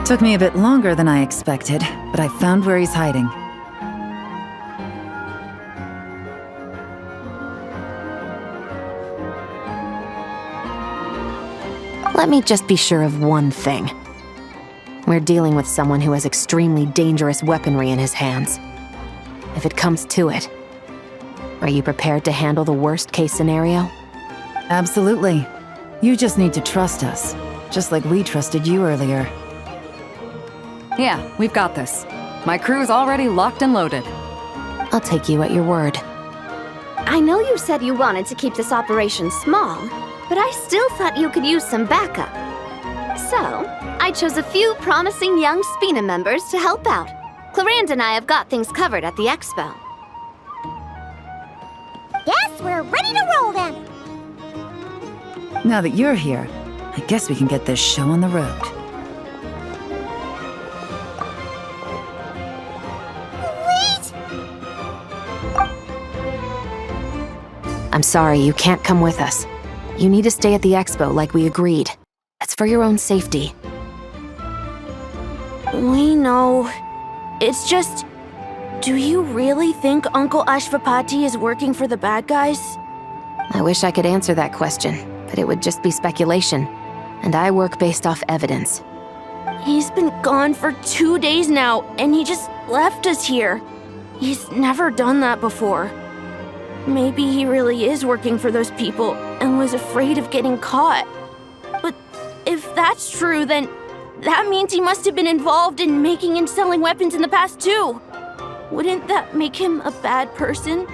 Took me a bit longer than I expected, but I found where he's hiding. Let me just be sure of one thing. We're dealing with someone who has extremely dangerous weaponry in his hands. If it comes to it, are you prepared to handle the worst-case scenario? Absolutely. You just need to trust us, just like we trusted you earlier. Yeah, we've got this. My crew's already locked and loaded. I'll take you at your word. I know you said you wanted to keep this operation small, but I still thought you could use some backup. So, I chose a few promising young Spina members to help out. Clarand and I have got things covered at the expo. Yes, we're ready to roll then. Now that you're here, I guess we can get this show on the road. Wait! I'm sorry, you can't come with us. You need to stay at the expo like we agreed. It's for your own safety. We know. It's just... Do you really think Uncle Ashvapati is working for the bad guys? I wish I could answer that question, but it would just be speculation. And I work based off evidence. He's been gone for 2 days now, and he just left us here. He's never done that before. Maybe he really is working for those people and was afraid of getting caught. But if that's true, then that means he must have been involved in making and selling weapons in the past too. Wouldn't that make him a bad person?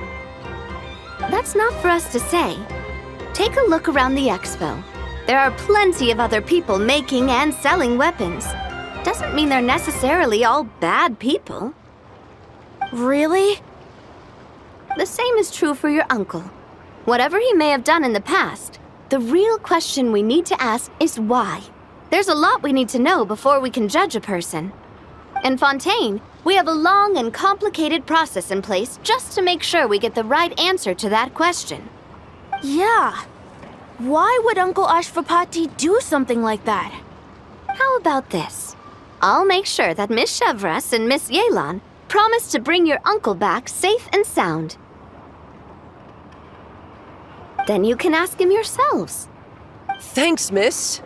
That's not for us to say. Take a look around the expo. There are plenty of other people making and selling weapons. Doesn't mean they're necessarily all bad people. Really? The same is true for your uncle. Whatever he may have done in the past, the real question we need to ask is why. There's a lot we need to know before we can judge a person. In Fontaine, we have a long and complicated process in place just to make sure we get the right answer to that question. Yeah. Why would Uncle Ashvapati do something like that? How about this? I'll make sure that Miss Chevras and Miss Yelan promise to bring your uncle back safe and sound. Then you can ask him yourselves. Thanks, miss.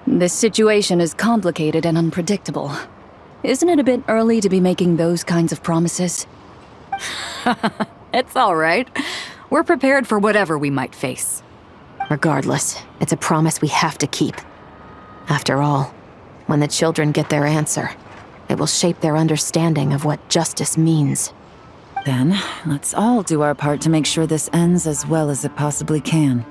This situation is complicated and unpredictable. Isn't it a bit early to be making those kinds of promises? It's all right. We're prepared for whatever we might face. Regardless, it's a promise we have to keep. After all, when the children get their answer, it will shape their understanding of what justice means. Then, let's all do our part to make sure this ends as well as it possibly can.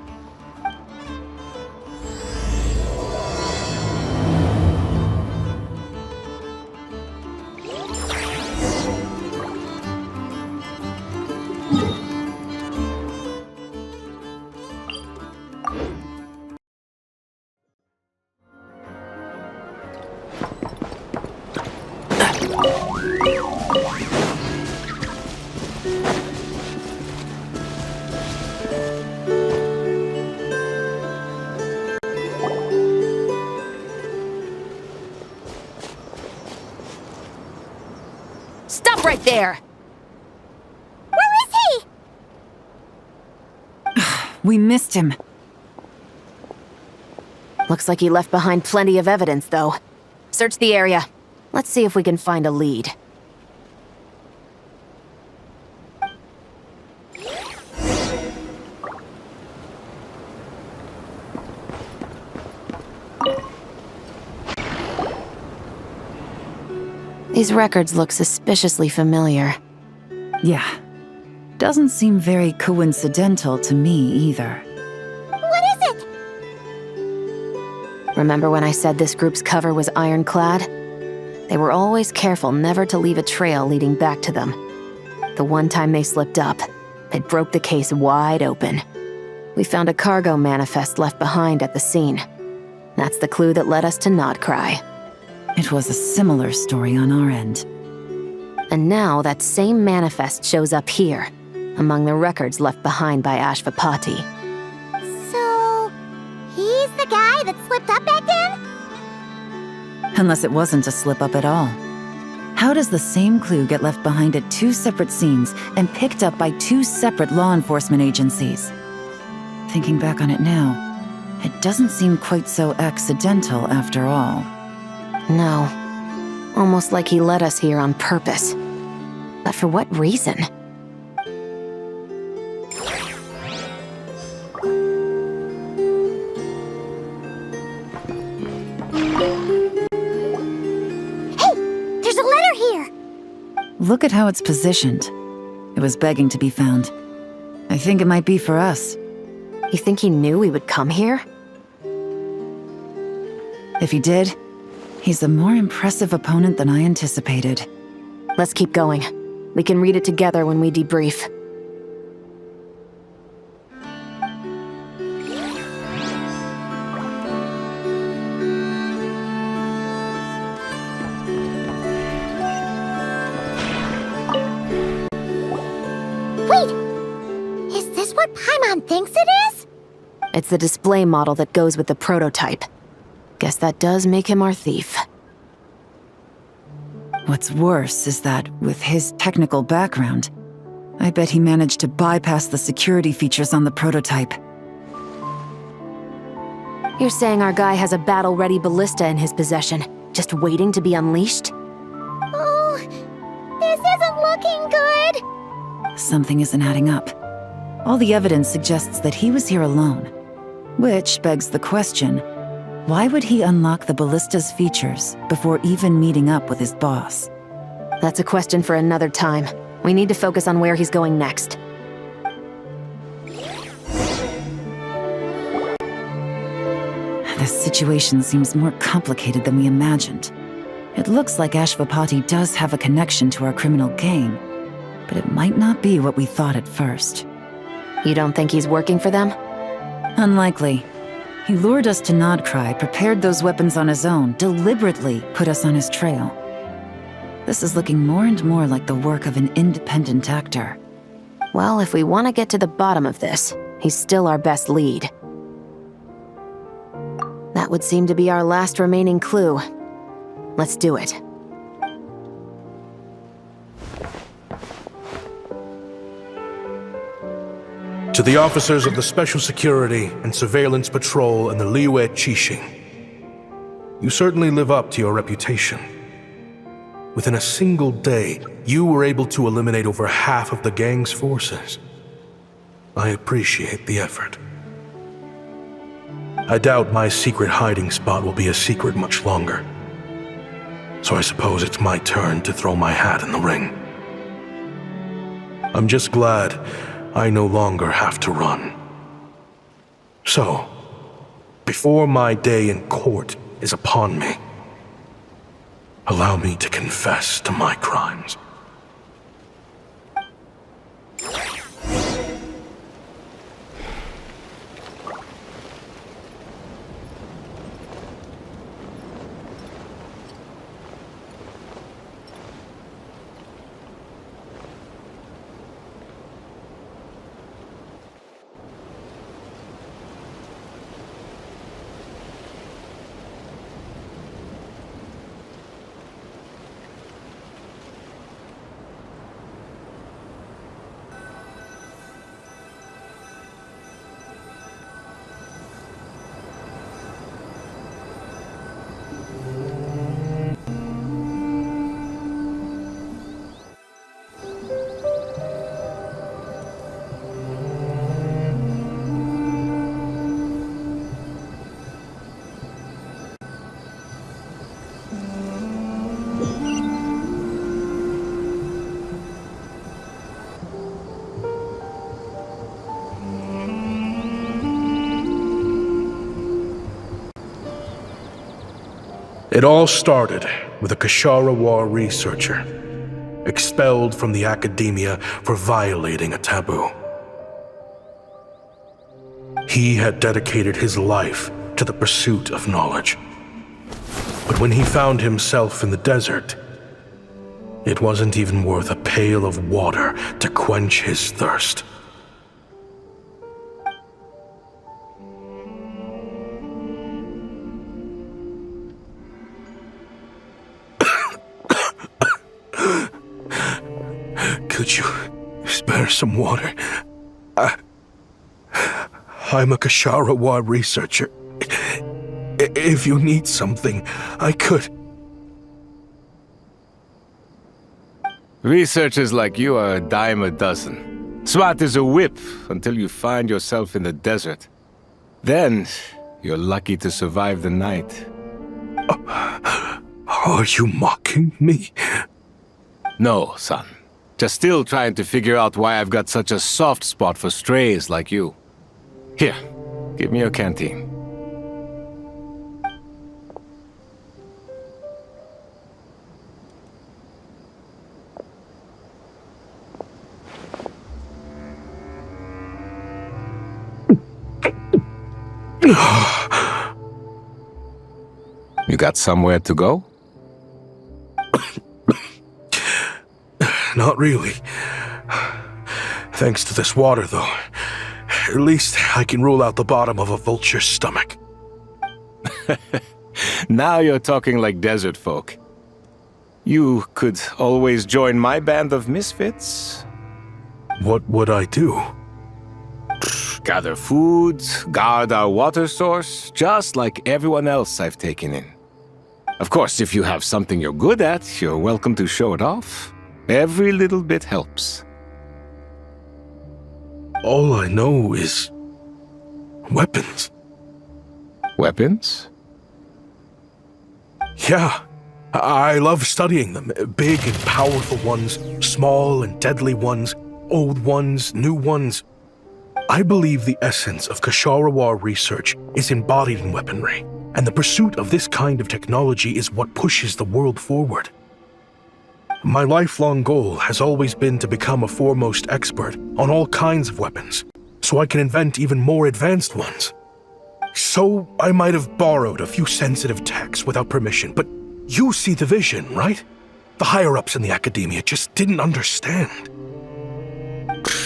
Stop right there! Where is he? We missed him. Looks like he left behind plenty of evidence, though. Search the area. Let's see if we can find a lead. These records look suspiciously familiar. Yeah. Doesn't seem very coincidental to me either. What is it? Remember when I said this group's cover was ironclad? They were always careful never to leave a trail leading back to them. The one time they slipped up, it broke the case wide open. We found a cargo manifest left behind at the scene. That's the clue that led us to Nod-Krai. It was a similar story on our end. And now that same manifest shows up here, among the records left behind by Ashvapati. Unless it wasn't a slip-up at all. How does the same clue get left behind at 2 separate scenes and picked up by 2 separate law enforcement agencies? Thinking back on it now, it doesn't seem quite so accidental after all. No. Almost like he led us here on purpose. But for what reason? There's a letter here! Look at how it's positioned. It was begging to be found. I think it might be for us. You think he knew we would come here? If he did, he's a more impressive opponent than I anticipated. Let's keep going. We can read it together when we debrief. Wait! Is this what Paimon thinks it is? It's the display model that goes with the prototype. Guess that does make him our thief. What's worse is that, with his technical background, I bet he managed to bypass the security features on the prototype. You're saying our guy has a battle-ready ballista in his possession, just waiting to be unleashed? Oh, this isn't looking good! Something isn't adding up. All the evidence suggests that he was here alone. Which begs the question, why would he unlock the ballista's features before even meeting up with his boss? That's a question for another time. We need to focus on where he's going next. This situation seems more complicated than we imagined. It looks like Ashvapati does have a connection to our criminal gang, but it might not be what we thought at first. You don't think he's working for them? Unlikely. He lured us to Nod-Krai, prepared those weapons on his own, deliberately put us on his trail. This is looking more and more like the work of an independent actor. Well, if we want to get to the bottom of this, he's still our best lead. That would seem to be our last remaining clue. Let's do it. To the officers of the Special Security and Surveillance Patrol and the Liyue Qixing, you certainly live up to your reputation. Within a single day, you were able to eliminate over half of the gang's forces. I appreciate the effort. I doubt my secret hiding spot will be a secret much longer. So I suppose it's my turn to throw my hat in the ring. I'm just glad I no longer have to run. So, before my day in court is upon me, allow me to confess to my crimes. It all started with a Kashara War researcher, expelled from the academia for violating a taboo. He had dedicated his life to the pursuit of knowledge. But when he found himself in the desert, it wasn't even worth a pail of water to quench his thirst. Could you spare some water? I'm a Kasharawa researcher. If you need something, I could. Researchers like you are a dime a dozen. Smart as a whip until you find yourself in the desert. Then, you're lucky to survive the night. Are you mocking me? No, son. Just still trying to figure out why I've got such a soft spot for strays like you. Here, give me your canteen. You got somewhere to go? Not really. Thanks to this water, though. At least I can rule out the bottom of a vulture's stomach. Now you're talking like desert folk. You could always join my band of misfits. What would I do? Gather food, guard our water source, just like everyone else I've taken in. Of course, if you have something you're good at, you're welcome to show it off. Every little bit helps. All I know is weapons. Weapons? Yeah, I love studying them. Big and powerful ones, small and deadly ones, old ones, new ones. I believe the essence of Kasharawa research is embodied in weaponry, and the pursuit of this kind of technology is what pushes the world forward. My lifelong goal has always been to become a foremost expert on all kinds of weapons, so I can invent even more advanced ones. So I might have borrowed a few sensitive techs without permission, but you see the vision, right? The higher-ups in the academia just didn't understand.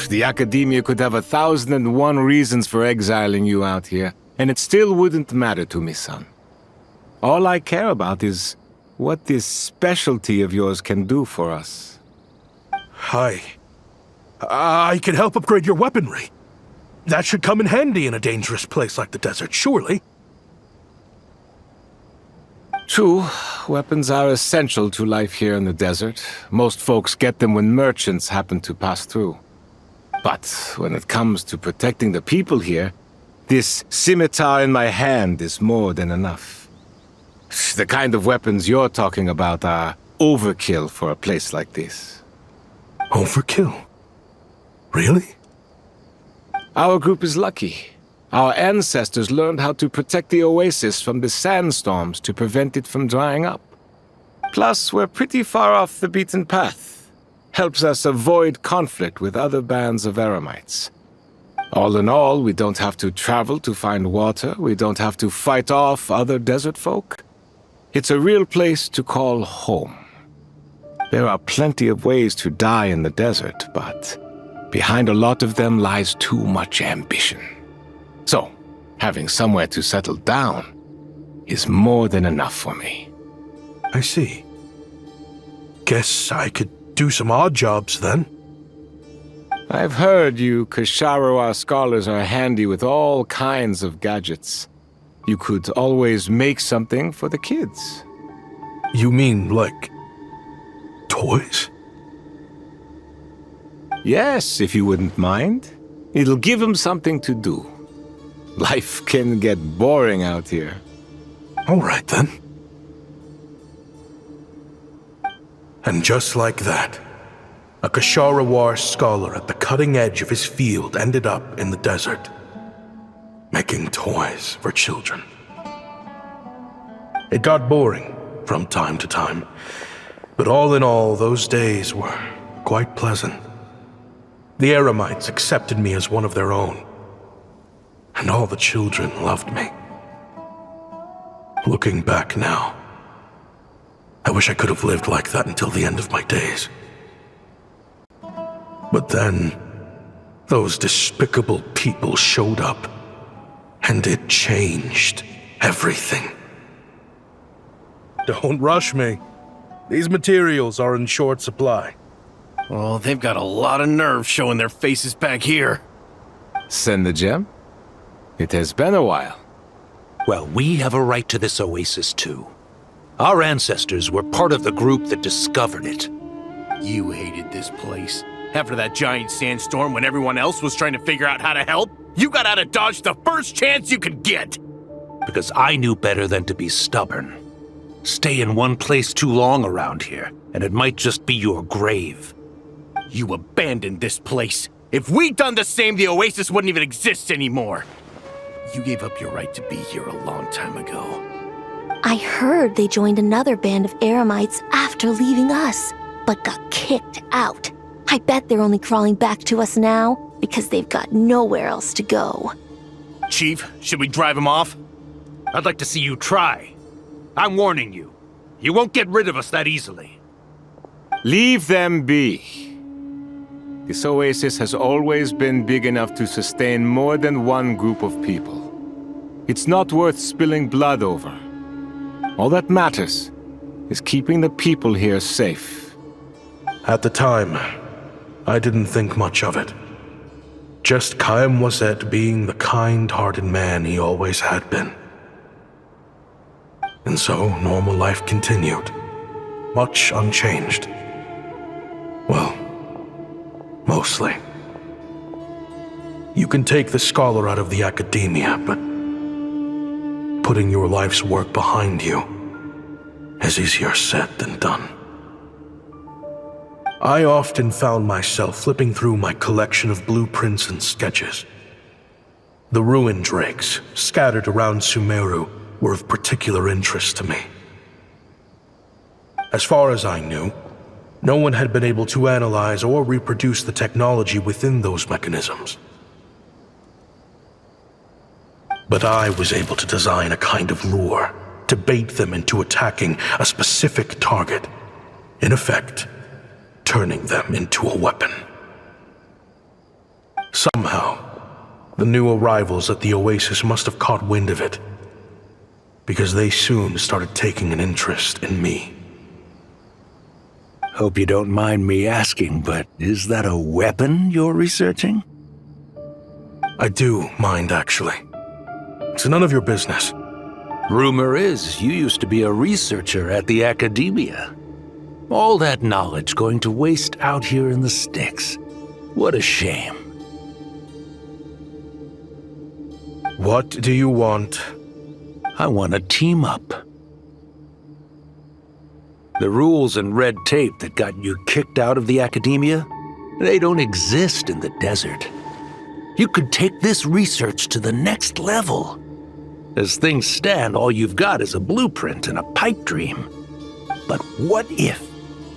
The academia could have 1,001 reasons for exiling you out here, and it still wouldn't matter to me, son. All I care about is what this specialty of yours can do for us. I can help upgrade your weaponry. That should come in handy in a dangerous place like the desert, surely. True, weapons are essential to life here in the desert. Most folks get them when merchants happen to pass through. But when it comes to protecting the people here, this scimitar in my hand is more than enough. The kind of weapons you're talking about are overkill for a place like this. Overkill? Really? Our group is lucky. Our ancestors learned how to protect the oasis from the sandstorms to prevent it from drying up. Plus, we're pretty far off the beaten path. Helps us avoid conflict with other bands of Eremites. All in all, we don't have to travel to find water, we don't have to fight off other desert folk. It's a real place to call home. There are plenty of ways to die in the desert, but behind a lot of them lies too much ambition. So, having somewhere to settle down is more than enough for me. I see. Guess I could do some odd jobs then. I've heard you Kasharawa scholars are handy with all kinds of gadgets. You could always make something for the kids. You mean, like, toys? Yes, if you wouldn't mind. It'll give them something to do. Life can get boring out here. All right, then. And just like that, a Kasharawa scholar at the cutting edge of his field ended up in the desert, making toys for children. It got boring from time to time, but all in all, those days were quite pleasant. The Eremites accepted me as one of their own, and all the children loved me. Looking back now, I wish I could have lived like that until the end of my days. But then, those despicable people showed up, and it changed everything. Don't rush me. These materials are in short supply. Oh, they've got a lot of nerve showing their faces back here. Send the gem? It has been a while. Well, we have a right to this oasis too. Our ancestors were part of the group that discovered it. You hated this place. After that giant sandstorm when everyone else was trying to figure out how to help, you got out of Dodge the first chance you could get! Because I knew better than to be stubborn. Stay in one place too long around here, and it might just be your grave. You abandoned this place. If we'd done the same, the oasis wouldn't even exist anymore. You gave up your right to be here a long time ago. I heard they joined another band of Eremites after leaving us, but got kicked out. I bet they're only crawling back to us now because they've got nowhere else to go. Chief, should we drive him off? I'd like to see you try. I'm warning you. You won't get rid of us that easily. Leave them be. This oasis has always been big enough to sustain more than one group of people. It's not worth spilling blood over. All that matters is keeping the people here safe. At the time, I didn't think much of it. Just Chaim Wazet being the kind-hearted man he always had been. And so, normal life continued, much unchanged. Well, mostly. You can take the scholar out of the academia, but putting your life's work behind you is easier said than done. I often found myself flipping through my collection of blueprints and sketches. The ruin drakes scattered around Sumeru were of particular interest to me. As far as I knew, no one had been able to analyze or reproduce the technology within those mechanisms. But I was able to design a kind of lure to bait them into attacking a specific target, in effect, turning them into a weapon. Somehow, the new arrivals at the oasis must have caught wind of it, because they soon started taking an interest in me. Hope you don't mind me asking, but is that a weapon you're researching? I do mind, actually. It's none of your business. Rumor is you used to be a researcher at the academia. All that knowledge going to waste out here in the sticks. What a shame. What do you want? I want to team up. The rules and red tape that got you kicked out of the academia, they don't exist in the desert. You could take this research to the next level. As things stand, all you've got is a blueprint and a pipe dream. But what if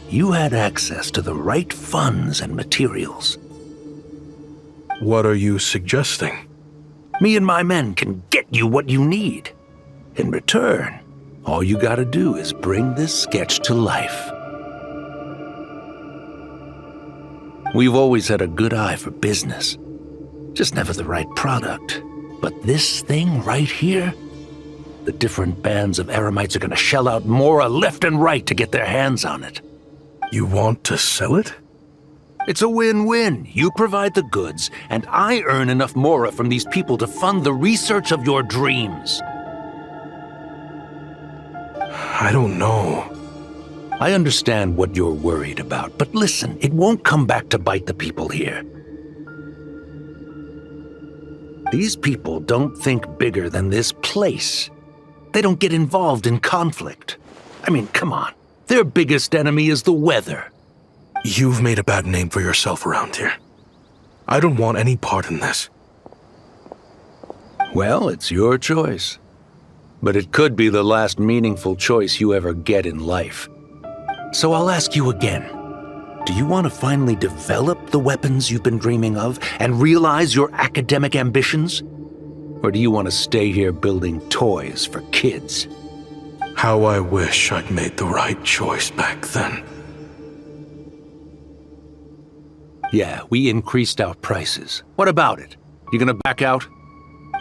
you had access to the right funds and materials? What are you suggesting? Me and my men can get you what you need. In return, all you gotta do is bring this sketch to life. We've always had a good eye for business. Just never the right product. But this thing right here, the different bands of Eremites are gonna shell out Mora left and right to get their hands on it. You want to sell it? It's a win-win. You provide the goods, and I earn enough Mora from these people to fund the research of your dreams. I don't know. I understand what you're worried about, but listen, it won't come back to bite the people here. These people don't think bigger than this place. They don't get involved in conflict. I mean, come on. Their biggest enemy is the weather. You've made a bad name for yourself around here. I don't want any part in this. Well, it's your choice. But it could be the last meaningful choice you ever get in life. So I'll ask you again. Do you want to finally develop the weapons you've been dreaming of and realize your academic ambitions? Or do you want to stay here building toys for kids? How I wish I'd made the right choice back then. Yeah, we increased our prices. What about it? You gonna back out?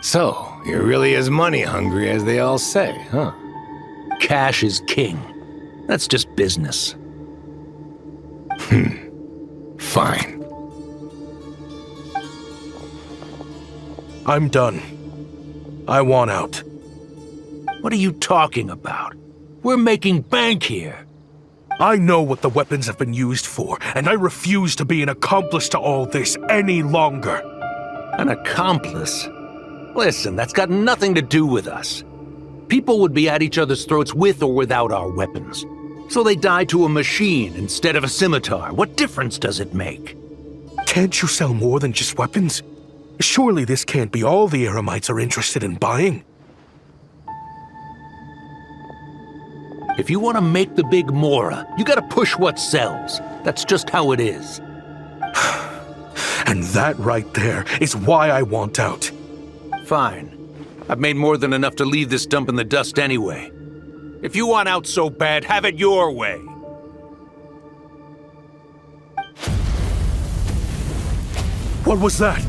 So, you're really as money hungry as they all say, huh? Cash is king. That's just business. Fine. I'm done. I want out. What are you talking about? We're making bank here. I know what the weapons have been used for, and I refuse to be an accomplice to all this any longer. An accomplice? Listen, that's got nothing to do with us. People would be at each other's throats with or without our weapons. So they die to a machine instead of a scimitar. What difference does it make? Can't you sell more than just weapons? Surely this can't be all the Eremites are interested in buying. If you want to make the big Mora, you gotta push what sells. That's just how it is. And that right there is why I want out. Fine. I've made more than enough to leave this dump in the dust anyway. If you want out so bad, have it your way. What was that?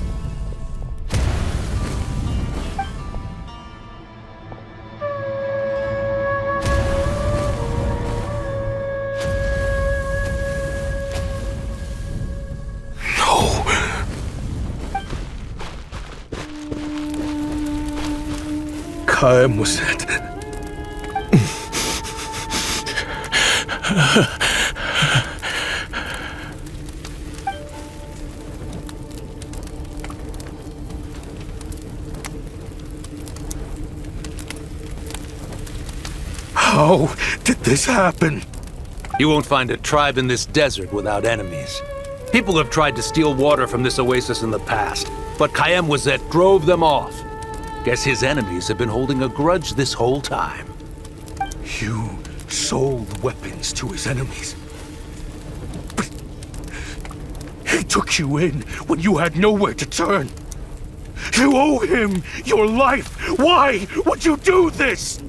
Time was it? How did this happen? You won't find a tribe in this desert without enemies. People have tried to steal water from this oasis in the past, but Kayem drove them off. Guess his enemies have been holding a grudge this whole time. You sold weapons to his enemies. But he took you in when you had nowhere to turn. You owe him your life. Why would you do this?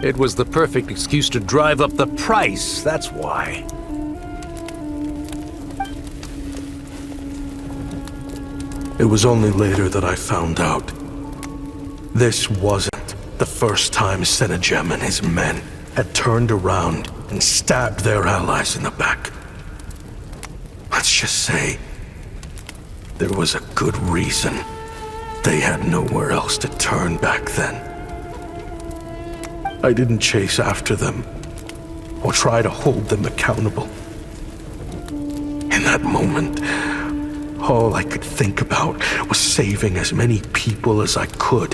It was the perfect excuse to drive up the price, that's why. It was only later that I found out. This wasn't the first time Senegem and his men had turned around and stabbed their allies in the back. Let's just say there was a good reason they had nowhere else to turn back then. I didn't chase after them or try to hold them accountable. In that moment, all I could think about was saving as many people as I could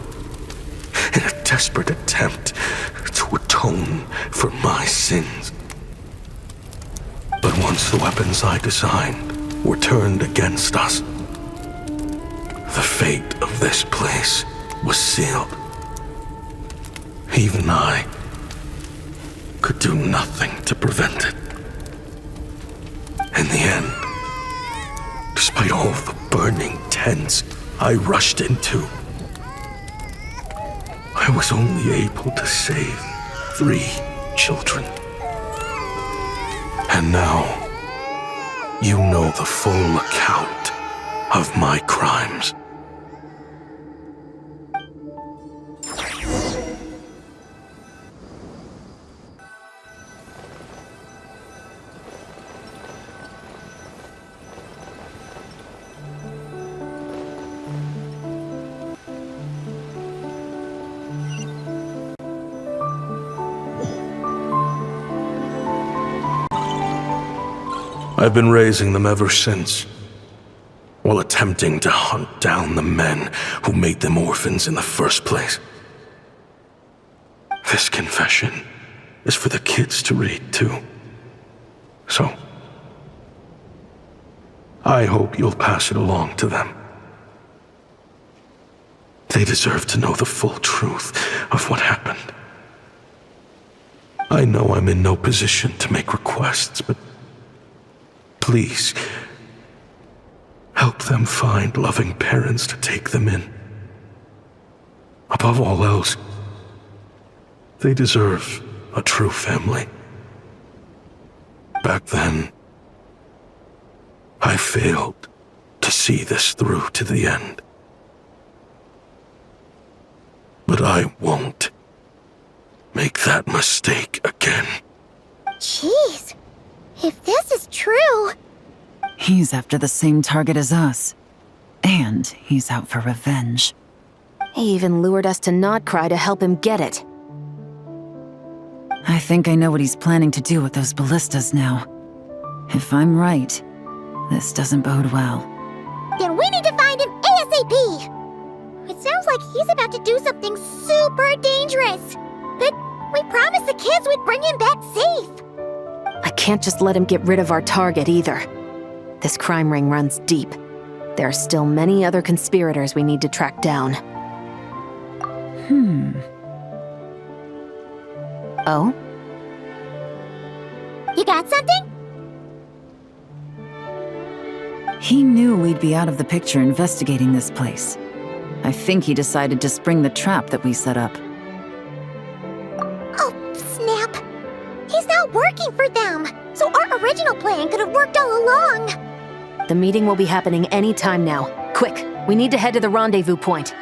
in a desperate attempt to atone for my sins. But once the weapons I designed were turned against us, the fate of this place was sealed. Even I could do nothing to prevent it. In the end, despite all the burning tents I rushed into, I was only able to save 3 children. And now, you know the full account of my crimes. I've been raising them ever since, while attempting to hunt down the men who made them orphans in the first place. This confession is for the kids to read too. So, I hope you'll pass it along to them. They deserve to know the full truth of what happened. I know I'm in no position to make requests, but please, help them find loving parents to take them in. Above all else, they deserve a true family. Back then, I failed to see this through to the end. But I won't make that mistake again. Jeez. If this is true... He's after the same target as us. And he's out for revenge. He even lured us to Nod-Krai to help him get it. I think I know what he's planning to do with those ballistas now. If I'm right, this doesn't bode well. Then we need to find him ASAP! It sounds like he's about to do something super dangerous. But we promised the kids we'd bring him back safe. I can't just let him get rid of our target either. This crime ring runs deep. There are still many other conspirators we need to track down. Oh? You got something? He knew we'd be out of the picture investigating this place. I think he decided to spring the trap that we set up. Oh, snap. He's not working for them. So our original plan could have worked all along. The meeting will be happening any time now. Quick, we need to head to the rendezvous point.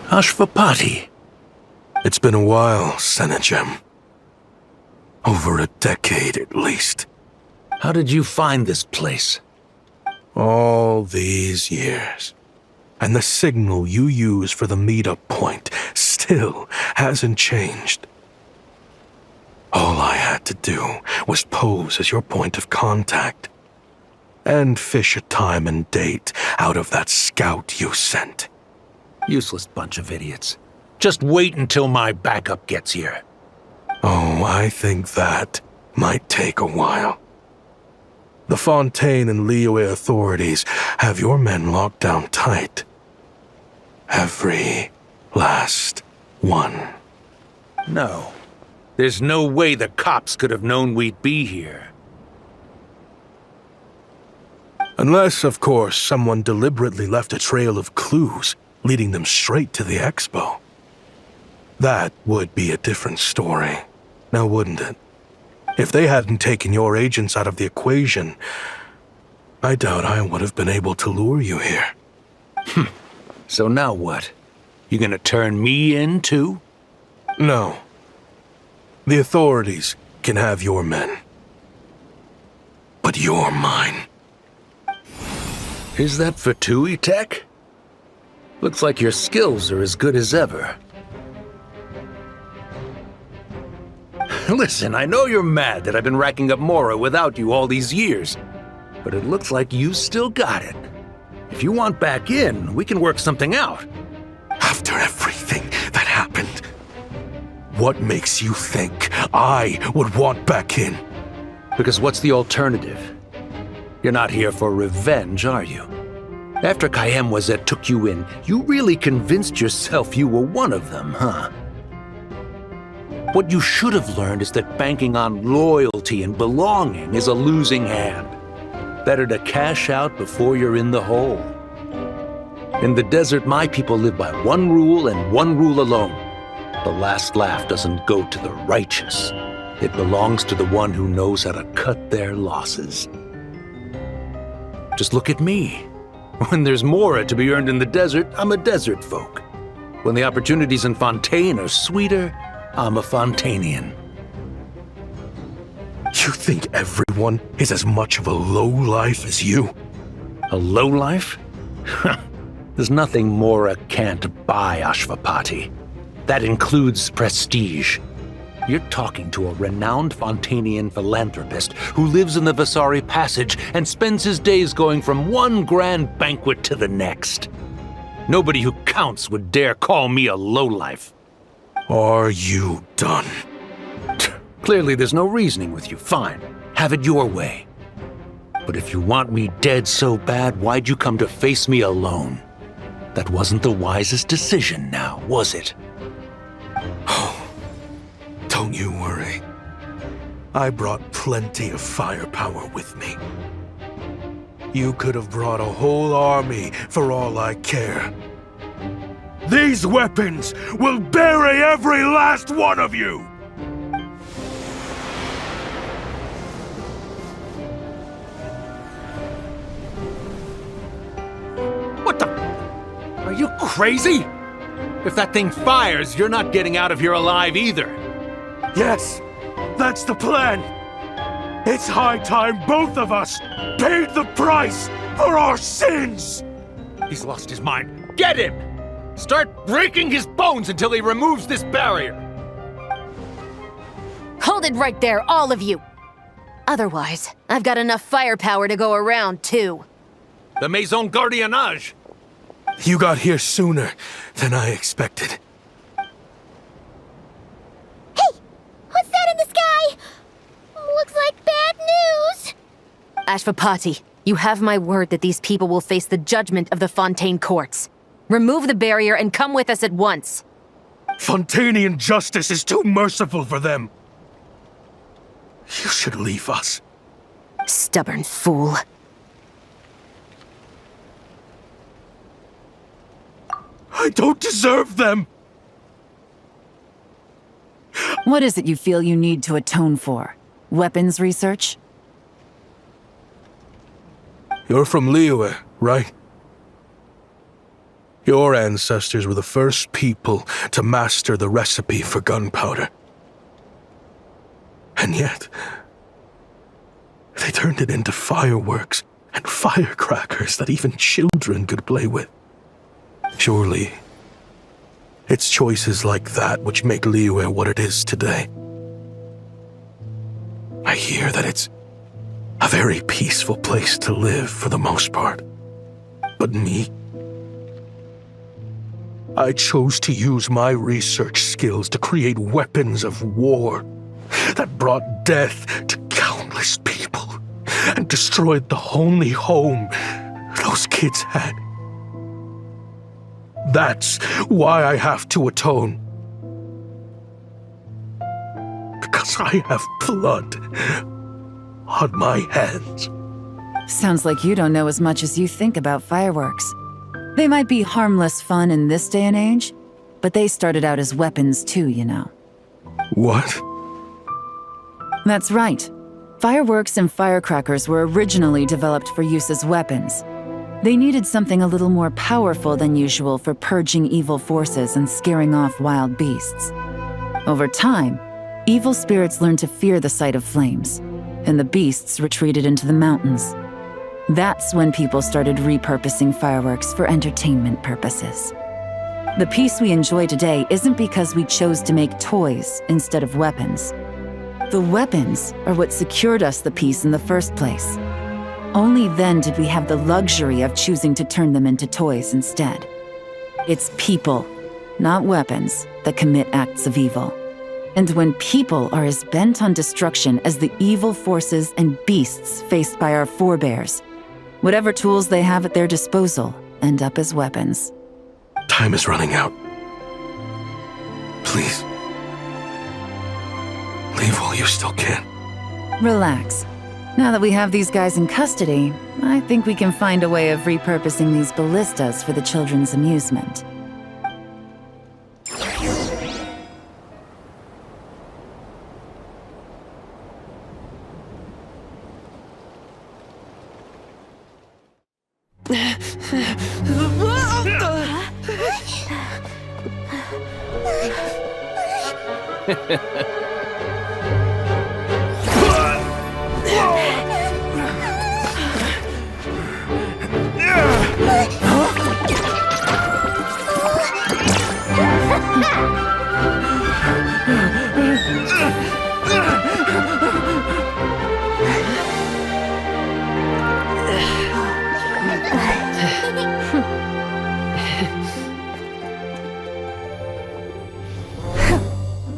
Ashvapati. It's been a while, Senegem. Over a decade at least. How did you find this place? All these years. And the signal you use for the meetup point still hasn't changed. All I had to do was pose as your point of contact. And fish a time and date out of that scout you sent. Useless bunch of idiots. Just wait until my backup gets here. Oh, I think that might take a while. The Fontaine and Liyue authorities have your men locked down tight. Every last one. No. There's no way the cops could have known we'd be here. Unless, of course, someone deliberately left a trail of clues, leading them straight to the expo. That would be a different story, now wouldn't it? If they hadn't taken your agents out of the equation, I doubt I would have been able to lure you here. So now what? You gonna turn me in, too? No. The authorities can have your men. But you're mine. Is that for Tui Tech? Looks like your skills are as good as ever. Listen, I know you're mad that I've been racking up Mora without you all these years, but it looks like you still got it. If you want back in, we can work something out. After everything that happened, what makes you think I would want back in? Because what's the alternative? You're not here for revenge, are you? After Kayemwazet took you in, you really convinced yourself you were one of them, huh? What you should have learned is that banking on loyalty and belonging is a losing hand. Better to cash out before you're in the hole. In the desert, my people live by one rule and one rule alone. The last laugh doesn't go to the righteous. It belongs to the one who knows how to cut their losses. Just look at me. When there's Mora to be earned in the desert, I'm a desert folk. When the opportunities in Fontaine are sweeter, I'm a Fontanian. You think everyone is as much of a lowlife as you? A lowlife? There's nothing Mora can't buy, Ashvapati. That includes prestige. You're talking to a renowned Fontanian philanthropist who lives in the Vasari Passage and spends his days going from one grand banquet to the next. Nobody who counts would dare call me a lowlife. Are you done? Clearly there's no reasoning with you. Fine, have it your way. But if you want me dead so bad, why'd you come to face me alone? That wasn't the wisest decision now, was it? Oh, don't you worry. I brought plenty of firepower with me. You could have brought a whole army for all I care. These weapons will bury every last one of you! you crazy? If that thing fires, you're not getting out of here alive either. Yes, that's the plan. It's high time both of us paid the price for our sins! He's lost his mind. Get him! Start breaking his bones until he removes this barrier. Hold it right there, all of you! Otherwise, I've got enough firepower to go around, too. The Maison Gardiennage. You got here sooner than I expected. What's that in the sky? Looks like bad news. Ashvapati, you have my word that these people will face the judgment of the Fontaine courts. Remove the barrier and come with us at once. Fontanian justice is too merciful for them. You should leave us. Stubborn fool. I don't deserve them! What is it you feel you need to atone for? Weapons research? You're from Liyue, right? Your ancestors were the first people to master the recipe for gunpowder. And yet, they turned it into fireworks and firecrackers that even children could play with. Surely, it's choices like that which make Liyue what it is today. I hear that it's a very peaceful place to live for the most part. But me? I chose to use my research skills to create weapons of war that brought death to countless people and destroyed the only home those kids had. That's why I have to atone. Because I have blood on my hands. Sounds like you don't know as much as you think about fireworks. They might be harmless fun in this day and age, but they started out as weapons too, you know. What? That's right. Fireworks and firecrackers were originally developed for use as weapons. They needed something a little more powerful than usual for purging evil forces and scaring off wild beasts. Over time, evil spirits learned to fear the sight of flames, and the beasts retreated into the mountains. That's when people started repurposing fireworks for entertainment purposes. The peace we enjoy today isn't because we chose to make toys instead of weapons. The weapons are what secured us the peace in the first place. Only then did we have the luxury of choosing to turn them into toys instead. It's people, not weapons, that commit acts of evil. And when people are as bent on destruction as the evil forces and beasts faced by our forebears, whatever tools they have at their disposal end up as weapons. Time is running out. Please. Leave while you still can. Relax. Now that we have these guys in custody, I think we can find a way of repurposing these ballistas for the children's amusement.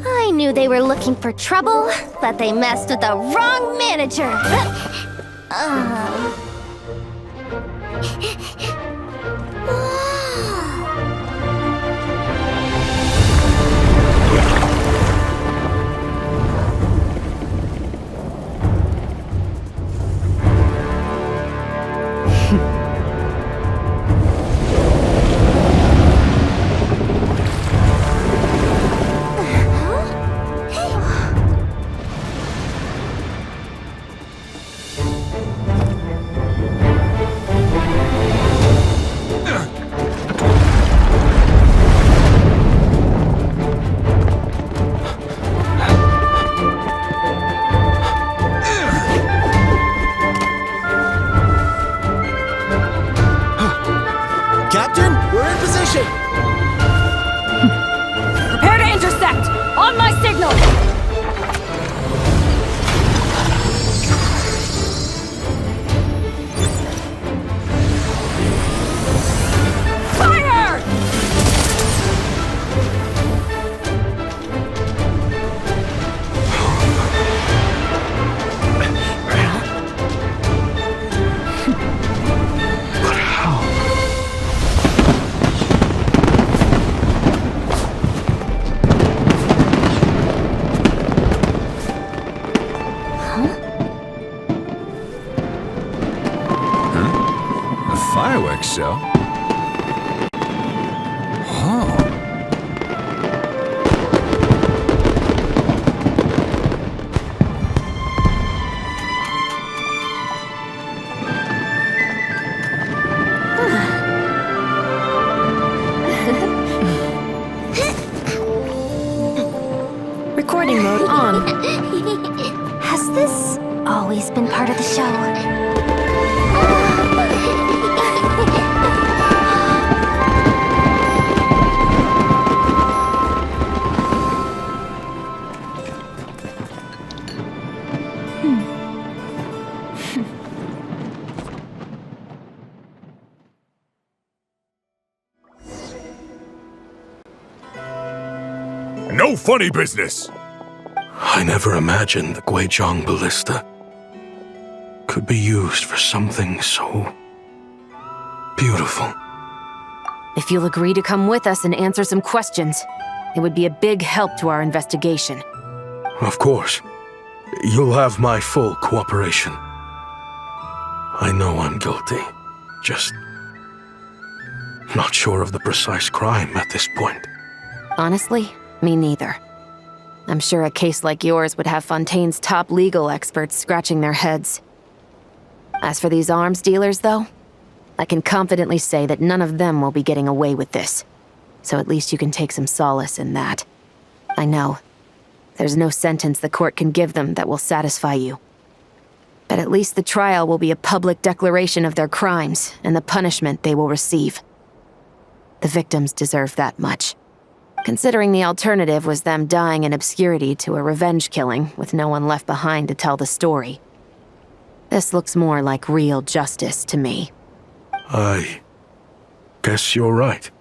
I knew they were looking for trouble, but they messed with the wrong manager. effect! On my signal! Fire! But how? A fireworks show? Oh. Recording mode on. Has this always been part of the show? No funny business! I never imagined the Guizhong ballista could be used for something so beautiful. If you'll agree to come with us and answer some questions, it would be a big help to our investigation. Of course. You'll have my full cooperation. I know I'm guilty. Just not sure of the precise crime at this point. Honestly, me neither. I'm sure a case like yours would have Fontaine's top legal experts scratching their heads. As for these arms dealers, though, I can confidently say that none of them will be getting away with this. So at least you can take some solace in that. I know. There's no sentence the court can give them that will satisfy you. But at least the trial will be a public declaration of their crimes and the punishment they will receive. The victims deserve that much. Considering the alternative was them dying in obscurity to a revenge killing with no one left behind to tell the story. This looks more like real justice to me. I guess you're right.